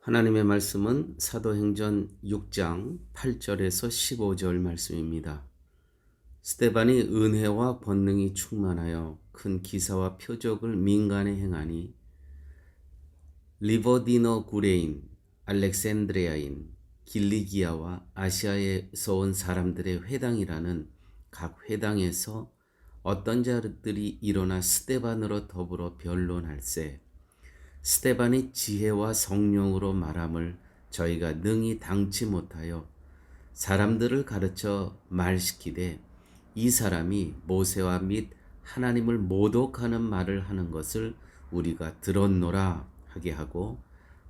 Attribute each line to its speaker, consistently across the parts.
Speaker 1: 하나님의 말씀은 사도행전 6장 8절에서 15절 말씀입니다. 스데반이 은혜와 권능이 충만하여 큰 기사와 표적을 민간에 행하니 리버디너 구레인, 알렉산드리아인, 길리기아와 아시아에서 온 사람들의 회당이라는 각 회당에서 어떤 자들이 일어나 스데반으로 더불어 변론할세 스데반이 지혜와 성령으로 말함을 저희가 능히 당치 못하여 사람들을 가르쳐 말시키되 이 사람이 모세와 및 하나님을 모독하는 말을 하는 것을 우리가 들었노라 하게 하고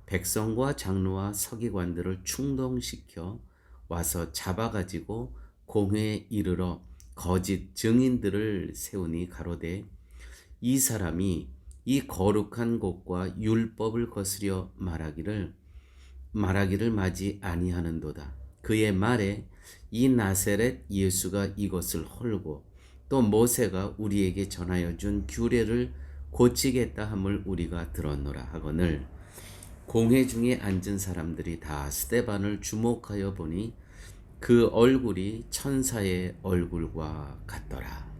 Speaker 1: 백성과 장로와 서기관들을 충동시켜 와서 잡아가지고 공회에 이르러 거짓 증인들을 세우니 가로되 이 사람이 이 거룩한 곳과 율법을 거스려 말하기를 마지 아니하는도다. 그의 말에 이 나세렛 예수가 이것을 헐고 또 모세가 우리에게 전하여 준 규례를 고치겠다 함을 우리가 들었노라 하거늘 공회 중에 앉은 사람들이 다 스데반을 주목하여 보니 그 얼굴이 천사의 얼굴과 같더라.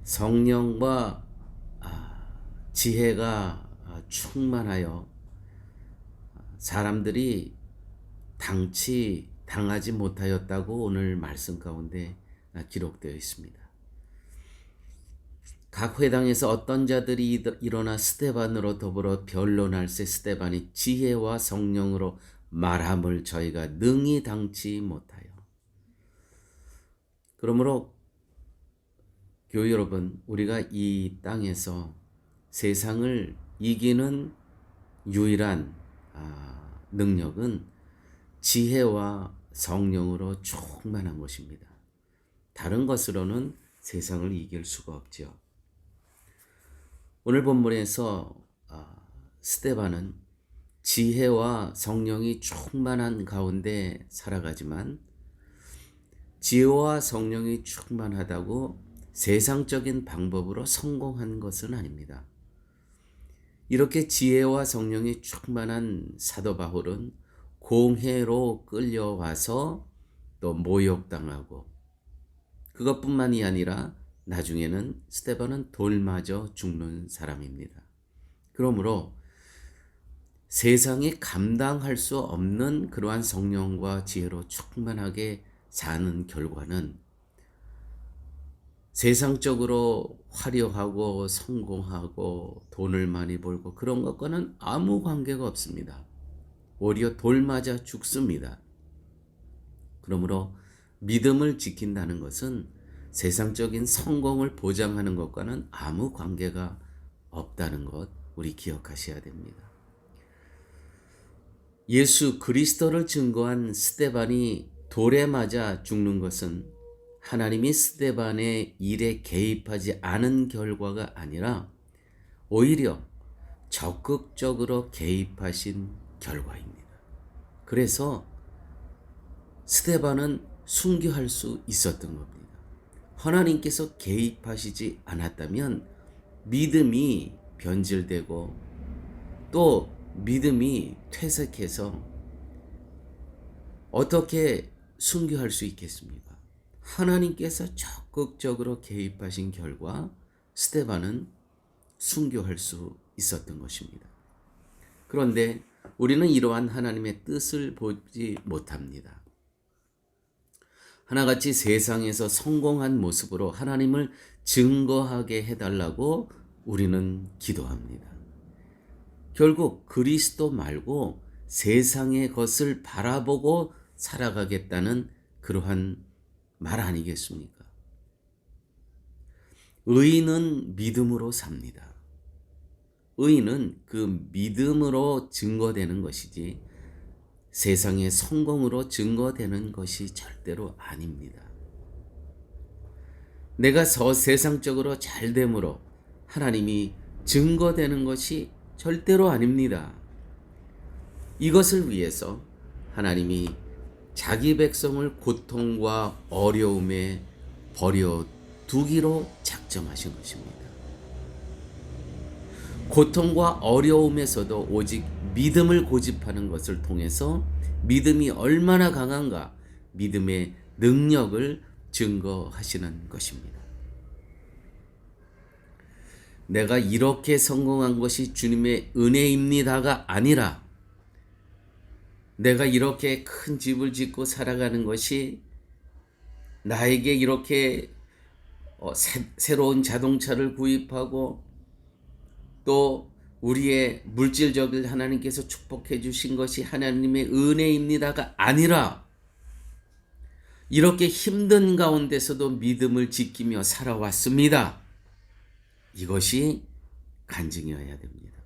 Speaker 1: 성령과 지혜가 충만하여 사람들이 당하지 못하였다고 오늘 말씀 가운데 기록되어 있습니다. 각 회당에서 어떤 자들이 일어나 스데반으로 더불어 변론할세 스데반이 지혜와 성령으로 말함을 저희가 능히 당치 못하여. 그러므로 교회 여러분, 우리가 이 땅에서 세상을 이기는 유일한 능력은 지혜와 성령으로 충만한 것입니다. 다른 것으로는 세상을 이길 수가 없죠. 오늘 본문에서 스데반은 지혜와 성령이 충만한 가운데 살아가지만 지혜와 성령이 충만하다고 세상적인 방법으로 성공한 것은 아닙니다. 이렇게 지혜와 성령이 충만한 사도 바울은 공회로 끌려와서 또 모욕당하고 그것뿐만이 아니라 나중에는 스데반은 돌 맞아 죽는 사람입니다. 그러므로 세상이 감당할 수 없는 그러한 성령과 지혜로 충만하게 사는 결과는 세상적으로 화려하고 성공하고 돈을 많이 벌고 그런 것과는 아무 관계가 없습니다. 오히려 돌 맞아 죽습니다. 그러므로 믿음을 지킨다는 것은 세상적인 성공을 보장하는 것과는 아무 관계가 없다는 것 우리 기억하셔야 됩니다. 예수 그리스도를 증거한 스데반이 돌에 맞아 죽는 것은 하나님이 스데반의 일에 개입하지 않은 결과가 아니라 오히려 적극적으로 개입하신 결과입니다. 그래서 스데반은 순교할 수 있었던 겁니다. 하나님께서 개입하시지 않았다면 믿음이 변질되고 또 믿음이 퇴색해서 어떻게 순교할 수 있겠습니까? 하나님께서 적극적으로 개입하신 결과 스데반은 순교할 수 있었던 것입니다. 그런데 우리는 이러한 하나님의 뜻을 보지 못합니다. 하나같이 세상에서 성공한 모습으로 하나님을 증거하게 해달라고 우리는 기도합니다. 결국 그리스도 말고 세상의 것을 바라보고 살아가겠다는 그러한 말 아니겠습니까? 의인은 믿음으로 삽니다. 의인은 그 믿음으로 증거되는 것이지 세상의 성공으로 증거되는 것이 절대로 아닙니다. 내가 세상적으로 잘됨으로 하나님이 증거되는 것이 절대로 아닙니다. 이것을 위해서 하나님이 자기 백성을 고통과 어려움에 버려두기로 작정하신 것입니다. 고통과 어려움에서도 오직 믿음을 고집하는 것을 통해서 믿음이 얼마나 강한가 믿음의 능력을 증거하시는 것입니다. 내가 이렇게 성공한 것이 주님의 은혜입니다가 아니라 내가 이렇게 큰 집을 짓고 살아가는 것이 나에게 이렇게 새로운 자동차를 구입하고 또 우리의 물질적을 하나님께서 축복해 주신 것이 하나님의 은혜입니다가 아니라 이렇게 힘든 가운데서도 믿음을 지키며 살아왔습니다. 이것이 간증이어야 됩니다.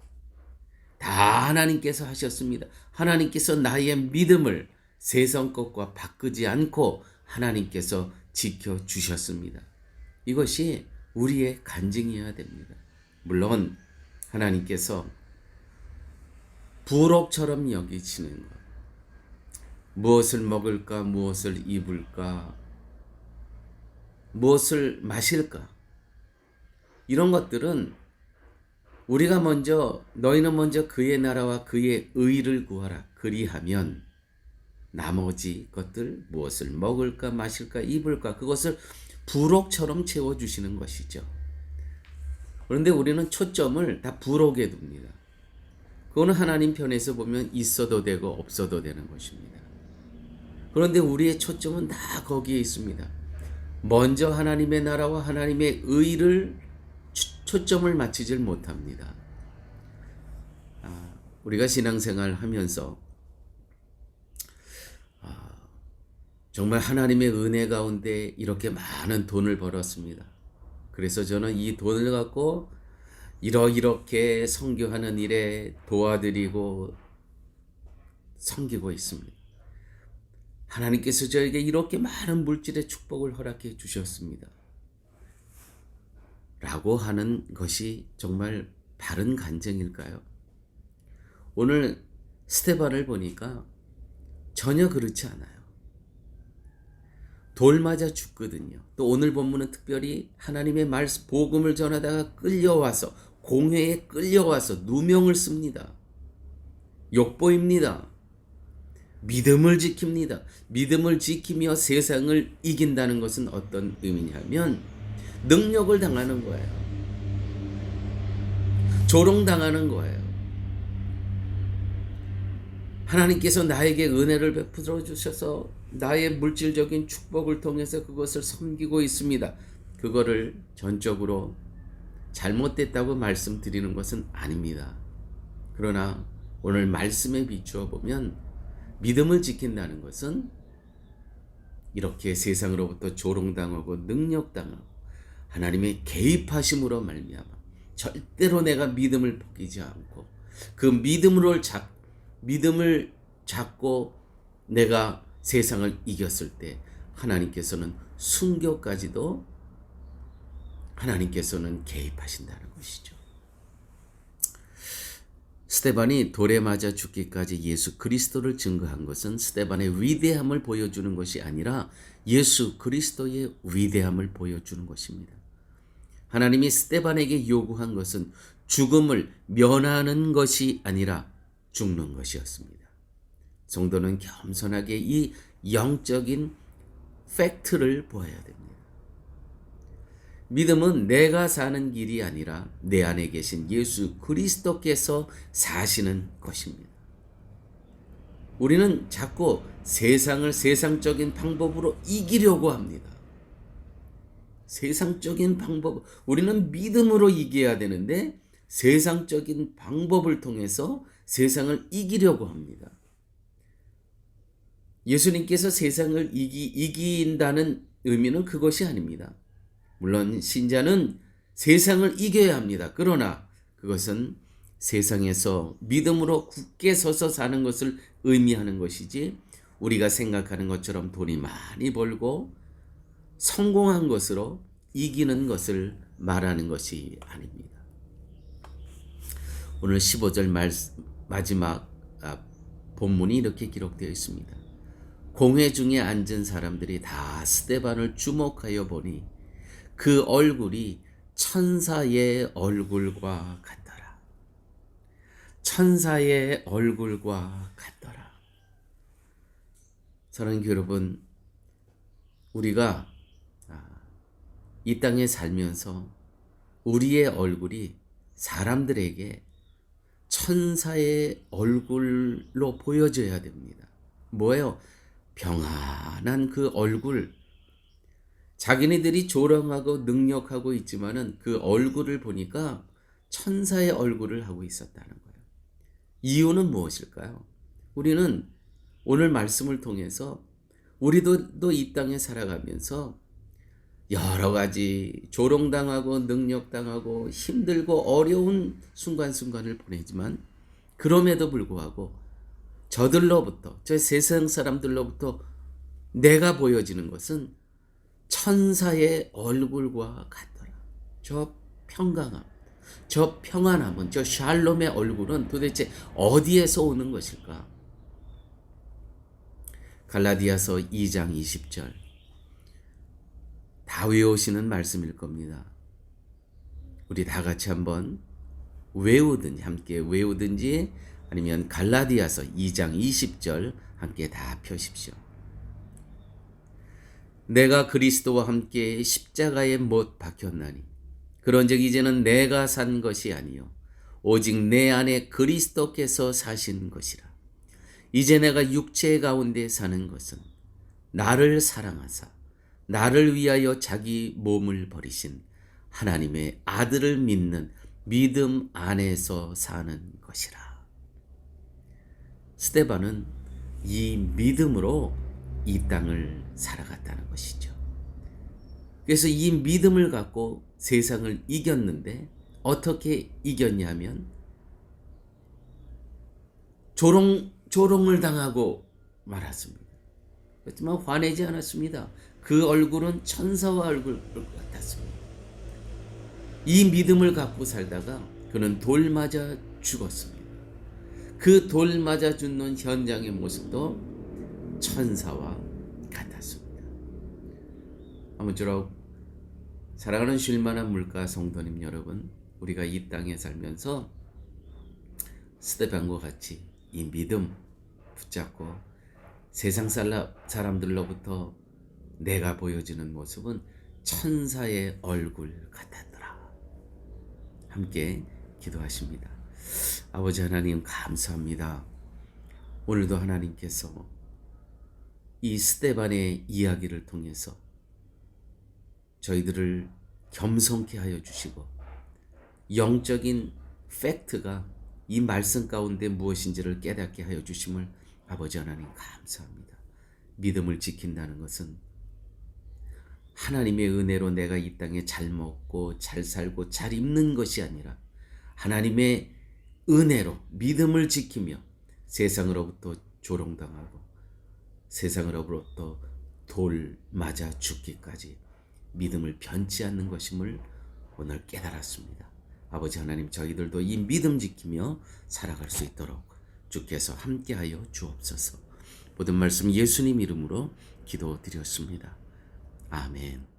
Speaker 1: 다 하나님께서 하셨습니다. 하나님께서 나의 믿음을 세상 것과 바꾸지 않고 하나님께서 지켜주셨습니다. 이것이 우리의 간증이어야 됩니다. 물론 하나님께서 부록처럼 여기시는 것, 무엇을 먹을까, 무엇을 입을까, 무엇을 마실까, 이런 것들은 우리가 먼저 너희는 먼저 그의 나라와 그의 의를 구하라. 그리하면 나머지 것들 무엇을 먹을까 마실까 입을까 그것을 부록처럼 채워주시는 것이죠. 그런데 우리는 초점을 다 부록에 둡니다. 그거는 하나님 편에서 보면 있어도 되고 없어도 되는 것입니다. 그런데 우리의 초점은 다 거기에 있습니다. 먼저 하나님의 나라와 하나님의 의를 초점을 맞추질 못합니다. 우리가 신앙생활 하면서 정말 하나님의 은혜 가운데 이렇게 많은 돈을 벌었습니다. 그래서 저는 이 돈을 갖고 이렇게 선교하는 일에 도와드리고 섬기고 있습니다. 하나님께서 저에게 이렇게 많은 물질의 축복을 허락해 주셨습니다. 라고 하는 것이 정말 바른 간증일까요? 오늘 스데반을 보니까 전혀 그렇지 않아요. 돌 맞아 죽거든요. 또 오늘 본문은 특별히 하나님의 말씀 복음을 전하다가 끌려와서 공회에 끌려와서 누명을 씁니다. 욕보입니다. 믿음을 지킵니다. 믿음을 지키며 세상을 이긴다는 것은 어떤 의미냐면 능력을 당하는 거예요. 조롱당하는 거예요. 하나님께서 나에게 은혜를 베풀어 주셔서 나의 물질적인 축복을 통해서 그것을 섬기고 있습니다. 그거를 전적으로 잘못됐다고 말씀드리는 것은 아닙니다. 그러나 오늘 말씀에 비추어 보면 믿음을 지킨다는 것은 이렇게 세상으로부터 조롱당하고 능력당하고 하나님의 개입하심으로 말미암아 절대로 내가 믿음을 포기지 않고 그 믿음을 잡고 내가 세상을 이겼을 때 하나님께서는 순교까지도 하나님께서는 개입하신다는 것이죠. 스데반이 돌에 맞아 죽기까지 예수 그리스도를 증거한 것은 스데반의 위대함을 보여주는 것이 아니라 예수 그리스도의 위대함을 보여주는 것입니다. 하나님이 스데반에게 요구한 것은 죽음을 면하는 것이 아니라 죽는 것이었습니다. 성도는 겸손하게 이 영적인 팩트를 보아야 됩니다. 믿음은 내가 사는 길이 아니라 내 안에 계신 예수 그리스도께서 사시는 것입니다. 우리는 자꾸 세상을 세상적인 방법으로 이기려고 합니다. 세상적인 방법, 우리는 믿음으로 이겨야 되는데 세상적인 방법을 통해서 세상을 이기려고 합니다. 예수님께서 세상을 이긴다는 의미는 그것이 아닙니다. 물론 신자는 세상을 이겨야 합니다. 그러나 그것은 세상에서 믿음으로 굳게 서서 사는 것을 의미하는 것이지 우리가 생각하는 것처럼 돈이 많이 벌고 성공한 것으로 이기는 것을 말하는 것이 아닙니다. 오늘 15절 마지막 본문이 이렇게 기록되어 있습니다. 공회 중에 앉은 사람들이 다 스데반을 주목하여 보니 그 얼굴이 천사의 얼굴과 같더라. 천사의 얼굴과 같더라. 사랑하는 여러분, 우리가 이 땅에 살면서 우리의 얼굴이 사람들에게 천사의 얼굴로 보여져야 됩니다. 뭐예요? 평안한 그 얼굴. 자기네들이 조롱하고 능력하고 있지만은 그 얼굴을 보니까 천사의 얼굴을 하고 있었다는 거예요. 이유는 무엇일까요? 우리는 오늘 말씀을 통해서 우리도 이 땅에 살아가면서 여러 가지 조롱당하고 능력당하고 힘들고 어려운 순간순간을 보내지만 그럼에도 불구하고 저들로부터, 저 세상 사람들로부터 내가 보여지는 것은 천사의 얼굴과 같더라. 저 평강함, 저 평안함은, 저 샬롬의 얼굴은 도대체 어디에서 오는 것일까? 갈라디아서 2장 20절 다 외우시는 말씀일 겁니다. 우리 다 같이 한번 외우든지 함께 외우든지 아니면 갈라디아서 2장 20절 함께 다 펴십시오. 내가 그리스도와 함께 십자가에 못 박혔나니 그런즉 이제는 내가 산 것이 아니요 오직 내 안에 그리스도께서 사신 것이라. 이제 내가 육체 가운데 사는 것은 나를 사랑하사 나를 위하여 자기 몸을 버리신 하나님의 아들을 믿는 믿음 안에서 사는 것이라. 스데반은 이 믿음으로 이 땅을 살아갔다는 것이죠. 그래서 이 믿음을 갖고 세상을 이겼는데 어떻게 이겼냐면 조롱을 당하고 말았습니다. 그렇지만 화내지 않았습니다. 그 얼굴은 천사와 얼굴 같았습니다. 이 믿음을 갖고 살다가 그는 돌 맞아 죽었습니다. 그 돌 맞아 죽는 현장의 모습도 천사와 같았습니다. 아무쪼록 사랑하는 쉴만한 물가 성도님 여러분, 우리가 이 땅에 살면서 스데반과 같이 이 믿음 붙잡고 세상 사람들로부터 내가 보여지는 모습은 천사의 얼굴 같았더라. 함께 기도하십니다. 아버지 하나님 감사합니다. 오늘도 하나님께서 이 스데반의 이야기를 통해서 저희들을 겸손케 하여 주시고 영적인 팩트가 이 말씀 가운데 무엇인지를 깨닫게 하여 주심을 아버지 하나님 감사합니다. 믿음을 지킨다는 것은 하나님의 은혜로 내가 이 땅에 잘 먹고 잘 살고 잘 입는 것이 아니라 하나님의 은혜로 믿음을 지키며 세상으로부터 조롱당하고 세상으로부터 돌 맞아 죽기까지 믿음을 변치 않는 것임을 오늘 깨달았습니다. 아버지 하나님, 저희들도 이 믿음 지키며 살아갈 수 있도록 주께서 함께하여 주옵소서. 모든 말씀 예수님 이름으로 기도드렸습니다. 아멘.